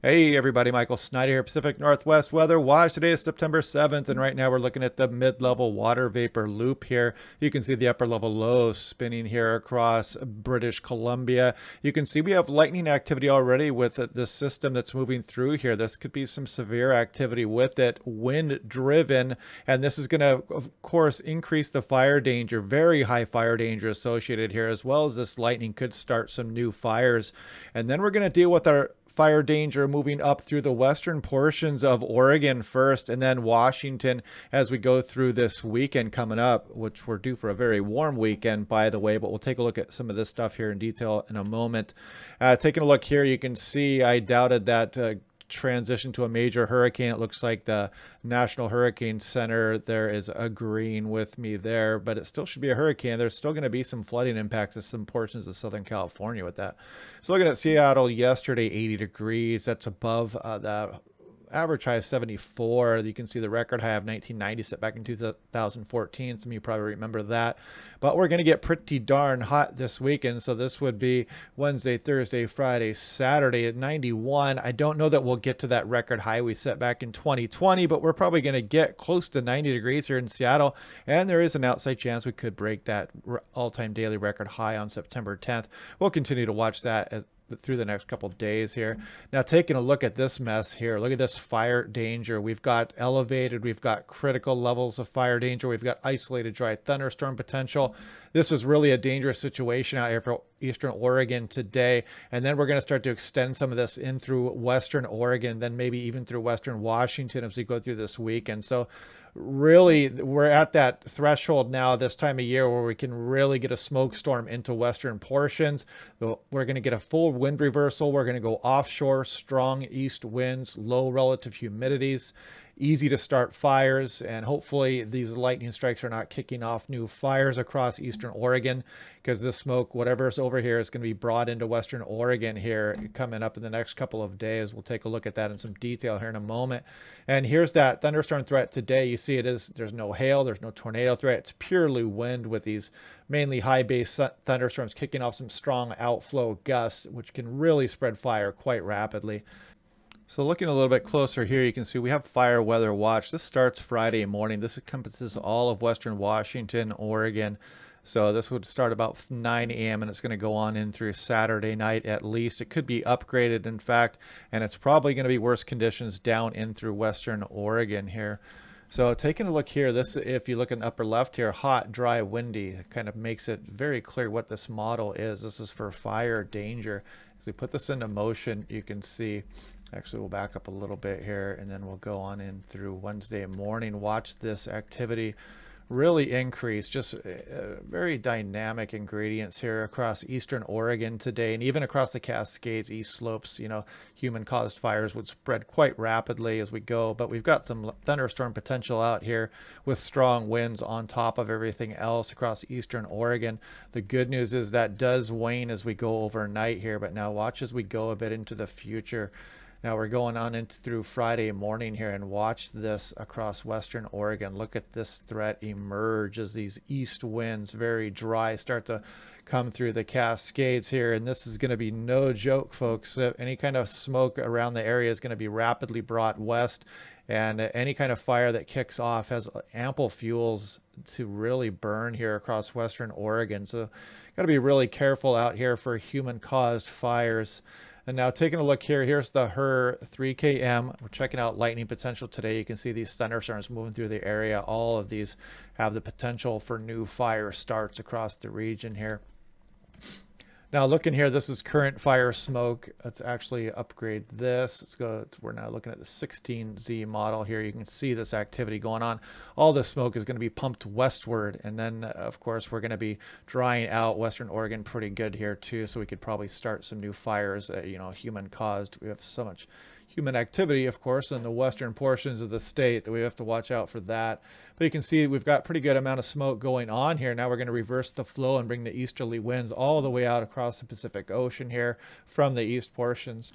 Hey everybody, Michael Snyder here, Pacific Northwest Weather Watch. Today is September 7th, and right now we're looking at the mid-level water vapor loop here. You can see the upper level low spinning here across British Columbia. You can see we have lightning activity already with this system that's moving through here. This could be some severe activity with it, wind driven, and this is going to, of course, increase the fire danger, very high fire danger associated here, as well as this lightning could start some new fires. And then we're going to deal with our fire danger moving up through the western portions of Oregon first, and then Washington as we go through this weekend coming up, which we're due for a very warm weekend, by the way, but we'll take a look at some of this stuff here in detail in a moment. Taking a look here, you can see I doubted that transition to a major hurricane. It looks like the National Hurricane Center there is agreeing with me there, but it still should be a hurricane. There's still going to be some flooding impacts to some portions of Southern California with that. So looking at Seattle yesterday, 80 degrees. That's above the average high of 74. You can see the record high of 1990 set back in 2014. Some of you probably remember that. But we're going to get pretty darn hot this weekend. So this would be Wednesday, Thursday, Friday, Saturday at 91. I don't know that we'll get to that record high we set back in 2020, but we're probably going to get close to 90 degrees here in Seattle. And there is an outside chance we could break that all-time daily record high on September 10th. We'll continue to watch that as through the next couple of days here. Now taking a look at this mess here, look at this fire danger. We've got elevated, we've got critical levels of fire danger, we've got isolated dry thunderstorm potential. This is really a dangerous situation out here for eastern Oregon today, and then we're going to start to extend some of this in through western Oregon, then maybe even through western Washington as we go through this weekend. So really we're at that threshold now this time of year where we can really get a smoke storm into western portions. We're going to get a full wind reversal. We're going to go offshore, strong east winds, low relative humidities, easy to start fires, and hopefully these lightning strikes are not kicking off new fires across eastern Oregon, because this smoke, whatever's over here, is going to be brought into western Oregon here coming up in the next couple of days. We'll take a look at that in some detail here in a moment. And here's that thunderstorm threat today. You see there's no hail, there's no tornado threat. It's purely wind with these mainly high base thunderstorms kicking off some strong outflow gusts, which can really spread fire quite rapidly. So looking a little bit closer here, you can see we have fire weather watch. This starts Friday morning. This encompasses all of western Washington, Oregon. So this would start about 9 a.m. and it's going to go on in through Saturday night at least. It could be upgraded, in fact, and it's probably going to be worse conditions down in through western Oregon here. So taking a look here, this, if you look in the upper left here, hot, dry, windy, it kind of makes it very clear what this model is. This is for fire danger. As we put this into motion, you can see, actually we'll back up a little bit here and then we'll go on in through Wednesday morning. Watch this activity really increase. Just very dynamic ingredients here across eastern Oregon today, and even across the Cascades, east slopes. Human caused fires would spread quite rapidly as we go, but we've got some thunderstorm potential out here with strong winds on top of everything else across eastern Oregon. The good news is that does wane as we go overnight here, but now watch as we go a bit into the future. Now we're going on into through Friday morning here, and watch this across western Oregon. Look at this threat emerge as these east winds, very dry, start to come through the Cascades here. And this is going to be no joke, folks. Any kind of smoke around the area is going to be rapidly brought west, and any kind of fire that kicks off has ample fuels to really burn here across western Oregon. So got to be really careful out here for human caused fires. And now taking a look here, here's the HRRR 3KM. We're checking out lightning potential today. You can see these thunderstorms moving through the area. All of these have the potential for new fire starts across the region here. Now looking here, this is current fire smoke. Let's actually upgrade this. We're now looking at the 16Z model here. You can see this activity going on. All this smoke is going to be pumped westward, and then of course we're going to be drying out western Oregon pretty good here too, so we could probably start some new fires, human caused. We have so much human activity, of course, in the western portions of the state that we have to watch out for that. But you can see we've got pretty good amount of smoke going on here. Now we're going to reverse the flow and bring the easterly winds all the way out across the Pacific Ocean here from the east portions.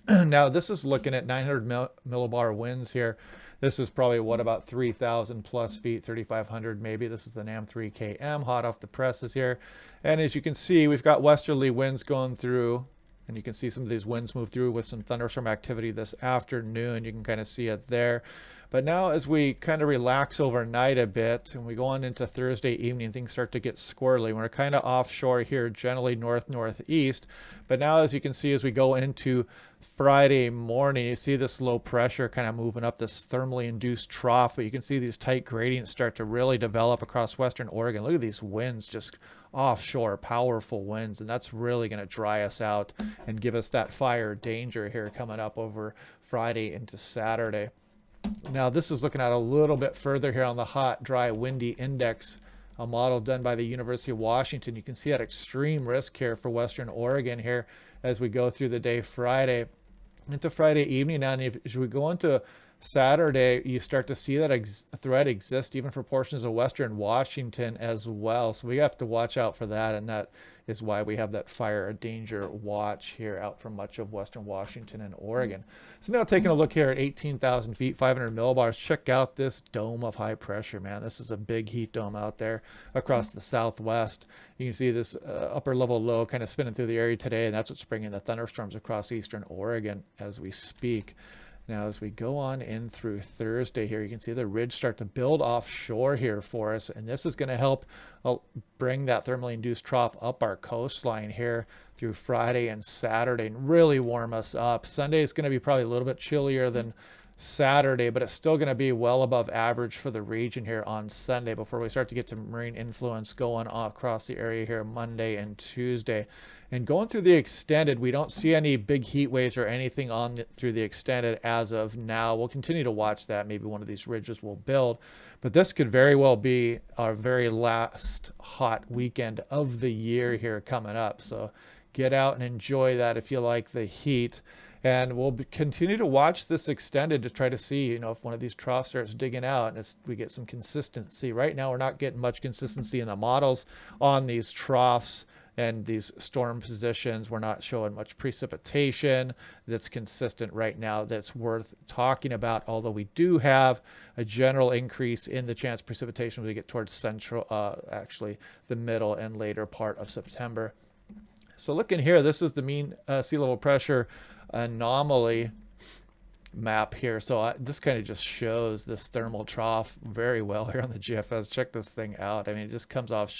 Now this is looking at 900 millibar winds here. This is probably what, about 3,000 plus feet, 3,500 maybe. This is the NAM 3KM, hot off the presses here. And as you can see, we've got westerly winds going through, And you can see some of these winds move through with some thunderstorm activity this afternoon. You can kind of see it there. But now as we kind of relax overnight a bit and we go on into Thursday evening, things start to get squirrely. We're kind of offshore here, generally north-northeast. But now as you can see, as we go into Friday morning, you see this low pressure kind of moving up this thermally induced trough, but you can see these tight gradients start to really develop across western Oregon. Look at these winds, just offshore, powerful winds, and that's really going to dry us out and give us that fire danger here coming up over Friday into Saturday. Now this is looking at a little bit further here on the hot, dry, windy index, a model done by the University of Washington. You can see that extreme risk here for western Oregon here as we go through the day Friday into Friday evening. And as we go into Saturday, you start to see that threat exist even for portions of western Washington as well. So we have to watch out for that, and that is why we have that fire danger watch here out from much of western Washington and Oregon. So now taking a look here at 18,000 feet, 500 millibars, check out this dome of high pressure, man. This is a big heat dome out there across the southwest. You can see this upper level low kind of spinning through the area today, and that's what's bringing the thunderstorms across eastern Oregon as we speak. Now, as we go on in through Thursday here, you can see the ridge start to build offshore here for us. And this is going to help bring that thermally induced trough up our coastline here through Friday and Saturday and really warm us up. Sunday is going to be probably a little bit chillier than Saturday, but it's still going to be well above average for the region here on Sunday before we start to get some marine influence going across the area here Monday and Tuesday. And going through the extended, we don't see any big heat waves or anything through the extended as of now. We'll continue to watch that. Maybe one of these ridges will build. But this could very well be our very last hot weekend of the year here coming up. So get out and enjoy that if you like the heat. And we'll continue to watch this extended to try to see, if one of these troughs starts digging out and we get some consistency. Right now, we're not getting much consistency in the models on these troughs and these storm positions. We're not showing much precipitation that's consistent right now that's worth talking about, although we do have a general increase in the chance of precipitation when we get towards actually the middle and later part of September. So looking here, this is the mean sea level pressure anomaly map here. So this kind of just shows this thermal trough very well here on the GFS. Check this thing out. I mean, it just comes off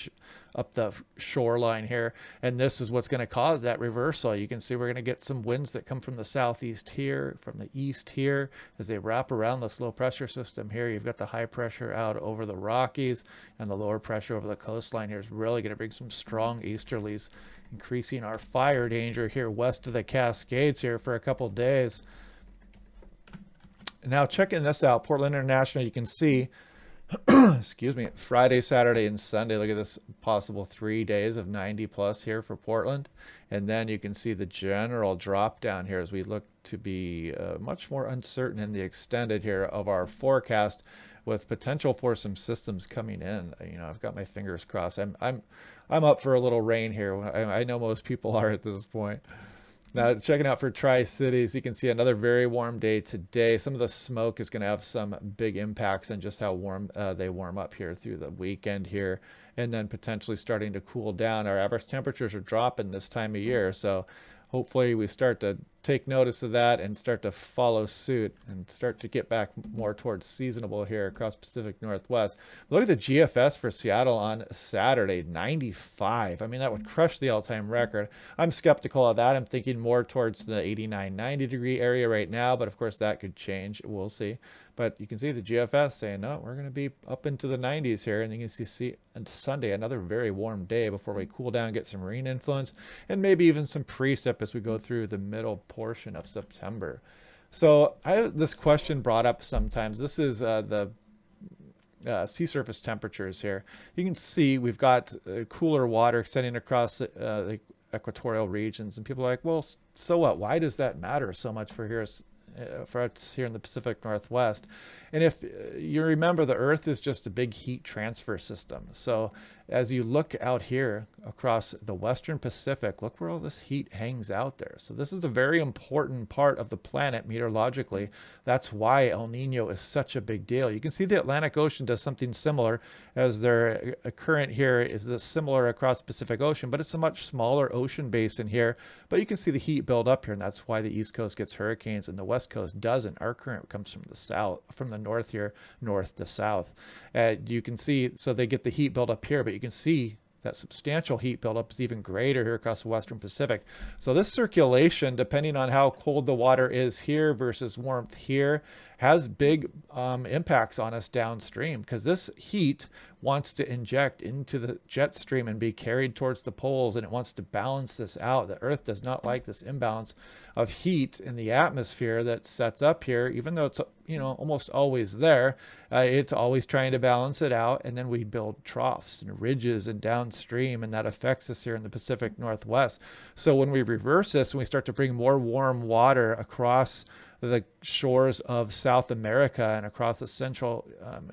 up the shoreline here, and this is what's going to cause that reversal. You can see we're going to get some winds that come from the southeast here, from the east here, as they wrap around this low pressure system here. You've got the high pressure out over the Rockies, and the lower pressure over the coastline here is really going to bring some strong easterlies, increasing our fire danger here west of the Cascades here for a couple days. Now checking this out, Portland International, you can see, excuse me, Friday, Saturday, and Sunday. Look at this possible 3 days of 90 plus here for Portland. And then you can see the general drop down here as we look to be much more uncertain in the extended here of our forecast, with potential for some systems coming in. I've got my fingers crossed. I'm up for a little rain here. I know most people are at this point. Now, checking out for Tri-Cities, you can see another very warm day today. Some of the smoke is going to have some big impacts on just how warm they warm up here through the weekend here, and then potentially starting to cool down. Our average temperatures are dropping this time of year, so hopefully we start to take notice of that and start to follow suit and start to get back more towards seasonable here across Pacific Northwest. Look at the GFS for Seattle on Saturday, 95. I mean, that would crush the all-time record. I'm skeptical of that. I'm thinking more towards the 89, 90 degree area right now, but of course that could change. We'll see. But you can see the GFS saying, no, we're going to be up into the 90s here. And then you can see on Sunday, another very warm day before we cool down, get some marine influence, and maybe even some precip as we go through the middle portion of September. So this question brought up sometimes. This is the sea surface temperatures here. You can see we've got cooler water extending across the equatorial regions. And people are like, well, so what? Why does that matter so much for us here in the Pacific Northwest? And if you remember, the Earth is just a big heat transfer system. So as you look out here across the Western Pacific, look where all this heat hangs out there. So this is a very important part of the planet meteorologically. That's why El Nino is such a big deal. You can see the Atlantic Ocean does something similar, as their current here is this similar across the Pacific Ocean, but it's a much smaller ocean basin here. But you can see the heat build up here, and that's why the East Coast gets hurricanes and the West Coast doesn't. Our current comes from the south, from the north here, north to south. You can see, so they get the heat build up here, but you can see that substantial heat buildup is even greater here across the Western Pacific. So this circulation, depending on how cold the water is here versus warmth here, has big impacts on us downstream, because this heat wants to inject into the jet stream and be carried towards the poles, and it wants to balance this out. The Earth does not like this imbalance of heat in the atmosphere that sets up here, even though it's, you know, almost always there. It's always trying to balance it out, and then we build troughs and ridges and downstream, and that affects us here in the Pacific Northwest. So when we reverse this and we start to bring more warm water across the shores of South America and across the central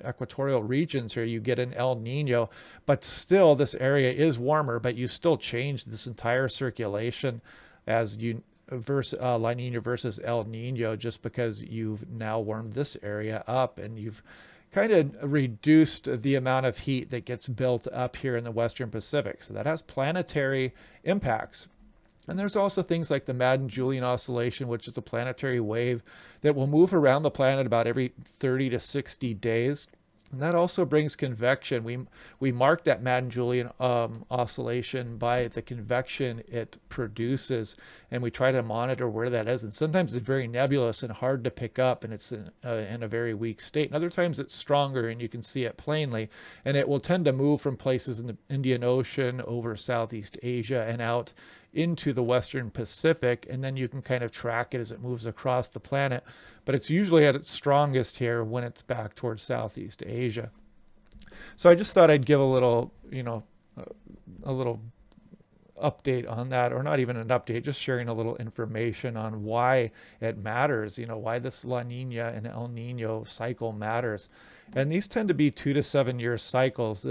equatorial regions here, you get an El Nino. But still, this area is warmer, but you still change this entire circulation as you La Nina versus El Nino, just because you've now warmed this area up and you've kind of reduced the amount of heat that gets built up here in the Western Pacific. So that has planetary impacts. And there's also things like the Madden-Julian oscillation, which is a planetary wave that will move around the planet about every 30 to 60 days. And that also brings convection. We mark that Madden-Julian oscillation by the convection it produces, and we try to monitor where that is. And sometimes it's very nebulous and hard to pick up, and it's in a very weak state. And other times it's stronger, and you can see it plainly. And it will tend to move from places in the Indian Ocean over Southeast Asia and out into the Western Pacific, and then you can kind of track it as it moves across the planet. But it's usually at its strongest here when it's back towards Southeast Asia. So I just thought I'd give a little, you know, a little update on that, or not even an update, just sharing a little information on why it matters, you know, why this La Nina and El Nino cycle matters. And these tend to be 2 to 7 year cycles.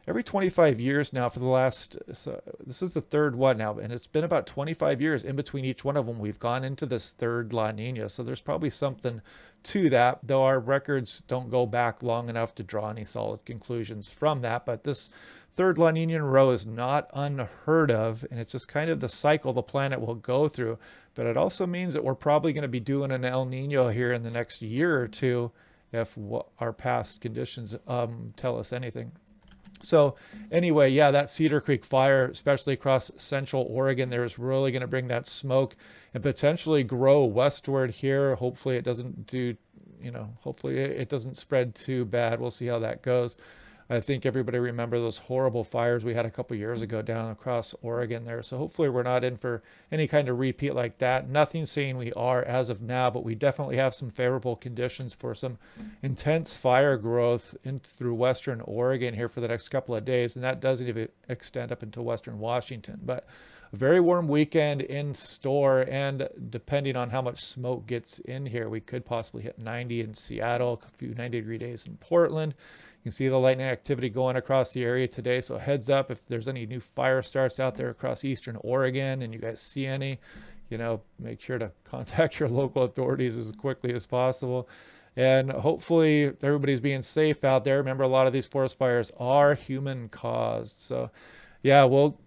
Every 25 years now for the last, so this is the third one now, and it's been about 25 years in between each one of them. We've gone into this third La Nina. So there's probably something to that, though our records don't go back long enough to draw any solid conclusions from that. But this third La Nina in a row is not unheard of, and it's just kind of the cycle the planet will go through. But it also means that we're probably going to be doing an El Nino here in the next year or two, if our past conditions tell us anything. So anyway, yeah, that Cedar Creek fire, especially across central Oregon, there is really going to bring that smoke and potentially grow westward here. Hopefully it doesn't do, you know, hopefully it doesn't spread too bad. We'll see how that goes. I think everybody remember those horrible fires we had a couple years ago down across Oregon there. So hopefully we're not in for any kind of repeat like that. Nothing saying we are as of now, but we definitely have some favorable conditions for some intense fire growth through western Oregon here for the next couple of days. And that doesn't even extend up into western Washington. But a very warm weekend in store, and depending on how much smoke gets in here, we could possibly hit 90 in Seattle, a few 90-degree days in Portland. You can see the lightning activity going across the area today. So heads up if there's any new fire starts out there across eastern Oregon and you guys see any, you know, make sure to contact your local authorities as quickly as possible. And hopefully everybody's being safe out there. Remember, a lot of these forest fires are human caused. So yeah, we'll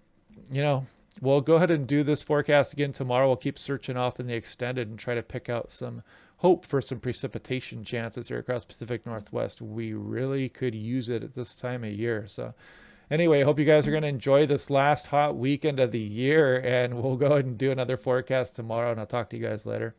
go ahead and do this forecast again tomorrow. We'll keep searching off in the extended and try to pick out some hope for some precipitation chances here across Pacific Northwest. We really could use it at this time of year. So anyway, I hope you guys are going to enjoy this last hot weekend of the year, and we'll go ahead and do another forecast tomorrow, and I'll talk to you guys later.